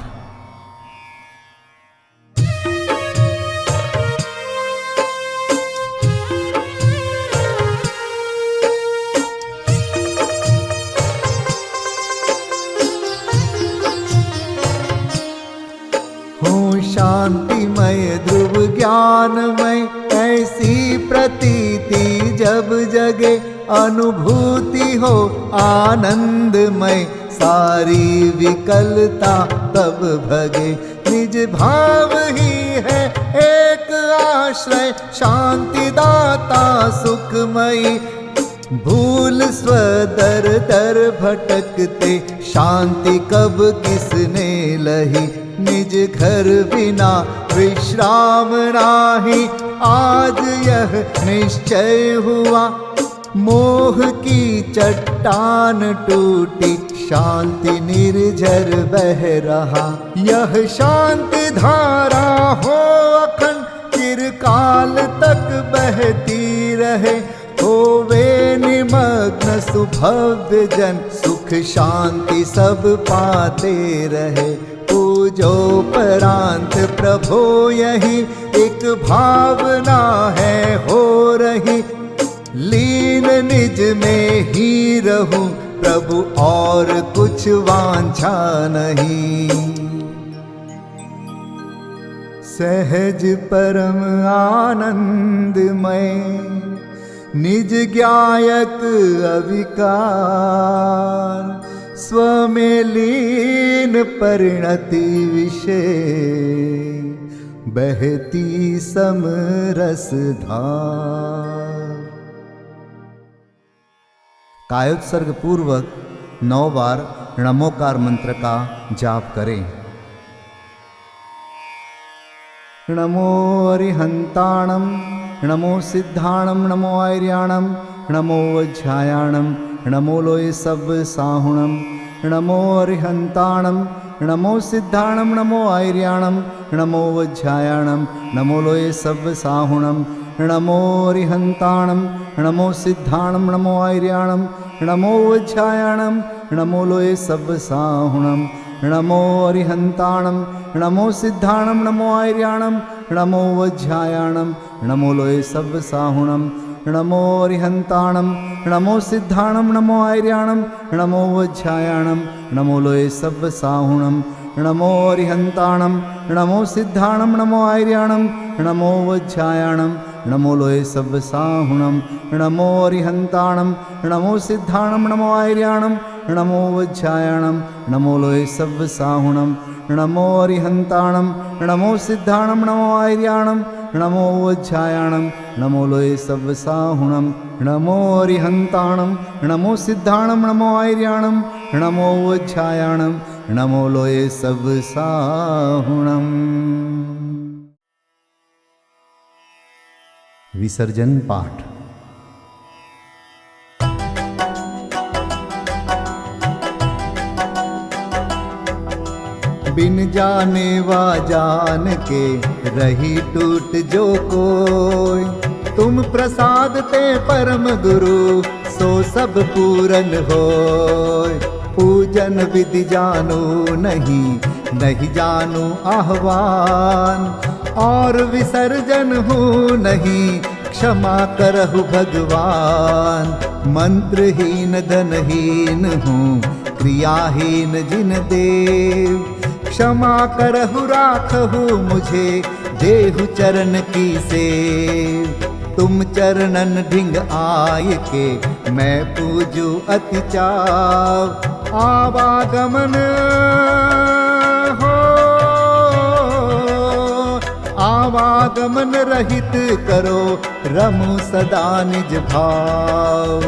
शांतिमय ध्रुव ज्ञानमय ऐसी प्रतीति जब जगे अनुभूति हो आनंदमय सारी विकलता तब भगे निज भाव ही है एक आश्रय शांति दाता सुखमयी भूल स्वदर दर भटकते शांति कब किसने लही निज घर बिना विश्राम नाही आज यह निश्चय हुआ मोह की चट्टान टूटी शांति निर्झर बह रहा यह शांति धारा हो अखंड चिरकाल तक बहती रहे होवे निमग्न सुभव्य जन सुख शांति सब पाते रहे पूजो परांत प्रभो यही एक भावना है हो रही लीन निज में ही रहूं प्रभु और कुछ वांछा नहीं सहज परम आनंदमय निज ज्ञायक अविकार स्वमें लीन परिणति विषय बहती समरस धार। कायोत्सर्ग पूर्वक 9 बार नमोकार मंत्र का जाप करें। नमो अरिहंताणम नमो सिद्धाणम नमो आर्याणम नमो वज्रायाणम नमो लोय सब साहुणम नमो अरिहंताणम नमो सिद्धाणम नमो आर्याणम नमो वज्रायाणम नमो लोय सब साहुणम नमो अरिहंताणम नमो सिद्धाणम नमो आर्याणम नमो वज्रायाणम नमो लोय सब साहुणम नमो अरिहंताणम नमो सिद्धाणम नमो आर्याणम नमो वज्रायाणम नमो लोय सब साहुणम नमो अरिहंताणम नमो सिद्धाणम नमो आर्याणम नमो वज्रायाणम नमो लोय सब साहुणम नमो अरिहंताणम नमो सिद्धाणम नमो आर्याणम नमो वज्रायाणम नमो लोय सब साहुणम नमो अरिहंताणम नमो सिद्धाणम नमो आर्याणम नमो वज्रायाणम नमो लोय सब साहुणम नमो अरिहंताणम नमो सिद्धाणम नमो आर्याणम नमो वज्रायाणम नमो लोय सब साहुणम नमो अरिहंताणम नमो सिद्धाणम नमो आर्याणम नमो वज्रायाणम नमो लोय सब साहुणम। विसर्जन पाठ। बिन जाने वा जान के रही टूट जो कोई तुम प्रसाद ते परम गुरु सो सब पूरन होय पूजन विधि जानो नहीं जानो आह्वान और विसर्जन हूँ नहीं क्षमा करहु भगवान मंत्रहीन धनहीन हूँ क्रियाहीन जिन देव क्षमा करहु राखहु मुझे देहु चरण की से तुम चरणन ढिंग आय के मैं पूजू अति चाव आवागमन हो आवागमन रहित करो रमु सदा निज भाव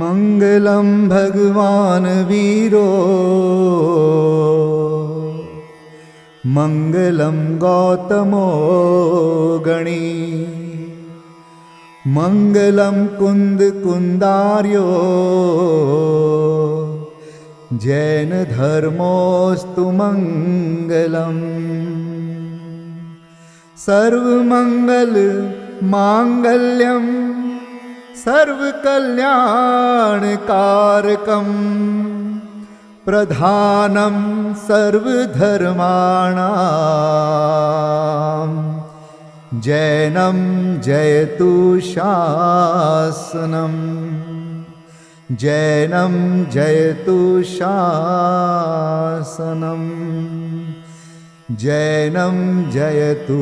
मंगलम भगवान वीरो मंगलम गौतमो गणी मंगलम कुंद कुंदार्यो जैन धर्मोस्तु मंगलम सर्वमंगल मांगल्यम सर्वकल्याणकारकम प्रधानम सर्वधर्माणां जैनम जयतु शासनम जैनम जयतु शासनम। जैनं जयतु